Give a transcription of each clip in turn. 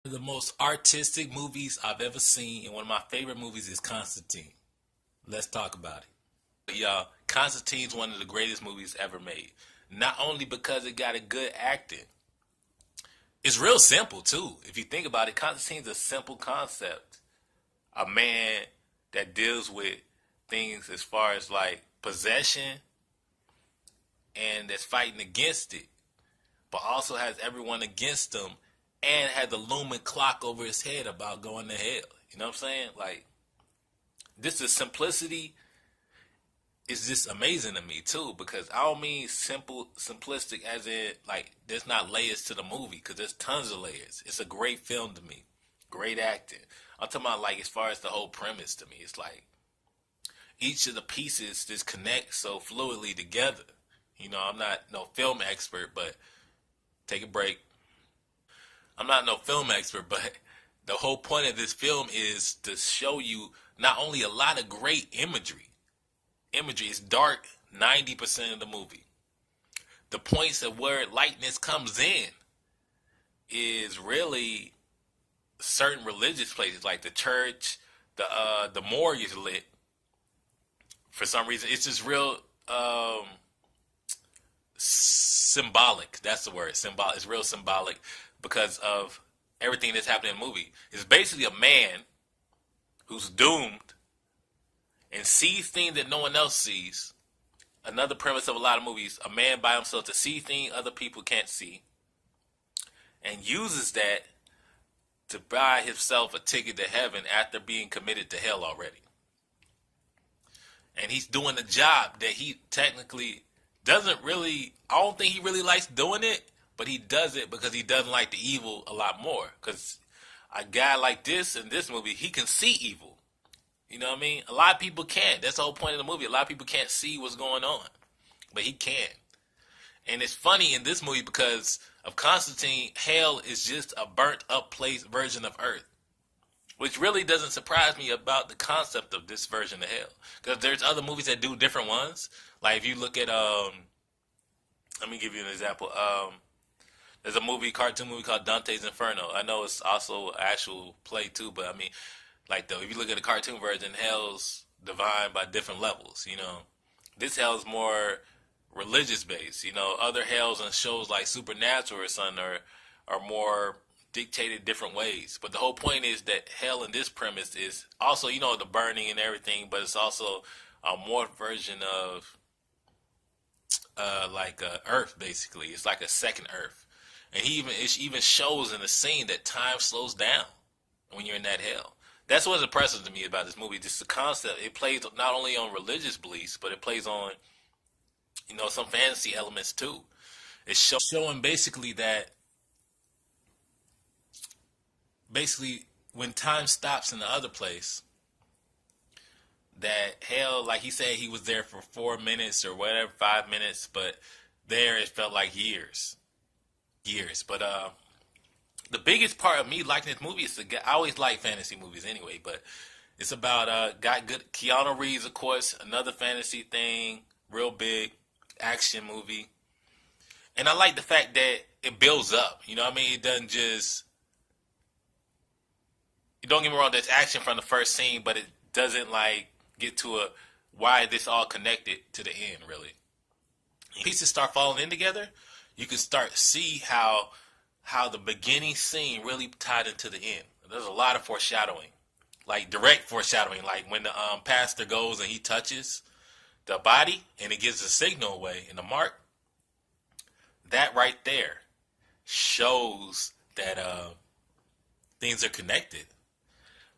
One of the most artistic movies I've ever seen, and one of my favorite movies is Constantine. Let's talk about it. Y'all, Constantine's one of the greatest movies ever made. Not only because it got a good acting, it's real simple too. If you think about it, Constantine's a simple concept. A man that deals with things as far as like possession and that's fighting against it, but also has everyone against him and had the looming clock over his head about going to hell. You know what I'm saying? Like, this is simplicity is just amazing to me too, because I don't mean simple, simplistic as in like there's not layers to the movie, because there's tons of layers. It's a great film to me, great acting. I'm talking about like as far as the whole premise to me, it's like each of the pieces just connect so fluidly together. I'm not no film expert, but take a break. I'm not no film expert, but the whole point of this film is to show you not only a lot of great imagery. Imagery is dark 90% of the movie. The points of where lightness comes in is really certain religious places like the church, the morgue is lit for some reason. It's just real symbolic. That's the word. Symbolic. It's real symbolic because of everything that's happening in the movie. It's basically a man who's doomed and sees things that no one else sees. Another premise of a lot of movies: a man by himself to see things other people can't see, and uses that to buy himself a ticket to heaven after being committed to hell already. And he's doing a job that he technically doesn't really, I don't think he really likes doing it, but he does it because he doesn't like the evil a lot more. Because a guy like this in this movie, he can see evil. You know what I mean? A lot of people can't. That's the whole point of the movie. A lot of people can't see what's going on, but he can. And it's funny in this movie because of Constantine, hell is just a burnt up place version of Earth, which really doesn't surprise me about the concept of this version of hell. Because there's other movies that do different ones. Like if you look at, let me give you an example. There's a cartoon movie called Dante's Inferno. I know it's also an actual play too, but I mean, like though, if you look at the cartoon version, hell's divine by different levels. This hell's more religious based. Other hells and shows like Supernatural or something are more dictated different ways. But the whole point is that hell in this premise is also, the burning and everything, but it's also a more version of like Earth basically. It's like a second Earth, and it even shows in the scene that time slows down when you're in that hell. That's what's impressive to me about this movie. Just the concept. It plays not only on religious beliefs, but it plays on some fantasy elements too. It's showing basically that when time stops in the other place, that hell, like he said, he was there for 4 minutes or whatever, 5 minutes, but there it felt like years. But the biggest part of me liking this movie is I always like fantasy movies anyway, but it's about got good Keanu Reeves, of course, another fantasy thing, real big action movie, and I like the fact that it builds up. You know what I mean? It doesn't just. Don't get me wrong. There's action from the first scene, but it doesn't like get to a why this all connected to the end. Really, pieces start falling in together. You can start see how the beginning scene really tied into the end. There's a lot of foreshadowing, like direct foreshadowing, like when the pastor goes and he touches the body and it gives a signal away in the mark. That right there shows that things are connected.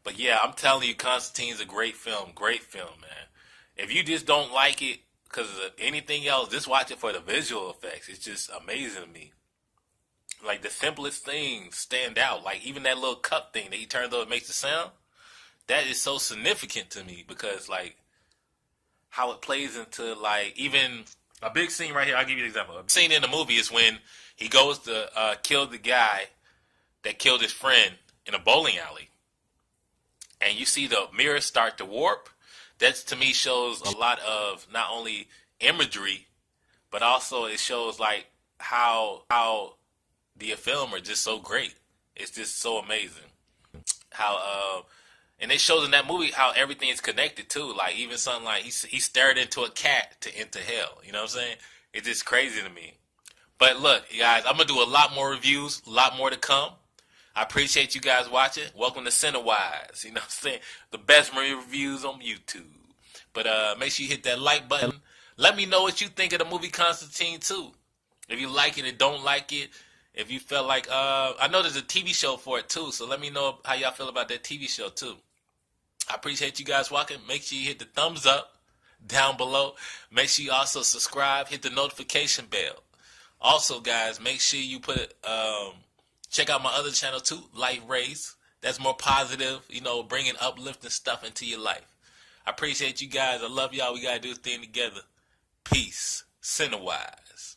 But yeah, I'm telling you, Constantine's a great film, man. If you just don't like it because of anything else, just watch it for the visual effects. It's just amazing to me. Like the simplest things stand out. Like even that little cup thing that he turns over and makes the sound. That is so significant to me because like how it plays into like even a big scene right here. I'll give you an example. A scene in the movie is when he goes to kill the guy that killed his friend in a bowling alley, and you see the mirrors start to warp. That to me shows a lot of not only imagery, but also it shows like how the film are just so great. It's just so amazing how and they shows in that movie how everything is connected too. Like even something like he stared into a cat to enter hell. You know what I'm saying? It's just crazy to me. But look, you guys, I'm gonna do a lot more reviews, a lot more to come. I appreciate you guys watching. Welcome to CIne Wise. You know what I'm saying? The best movie reviews on YouTube. But make sure you hit that like button. Let me know what you think of the movie Constantine too. If you like it or don't like it. If you felt like, I know there's a TV show for it too, so let me know how y'all feel about that TV show too. I appreciate you guys watching. Make sure you hit the thumbs up down below. Make sure you also subscribe, hit the notification bell. Also, guys, make sure you check out my other channel too, Life Race. That's more positive, you know, bringing uplifting stuff into your life. I appreciate you guys. I love y'all. We got to do this thing together. Peace. CIne Wise.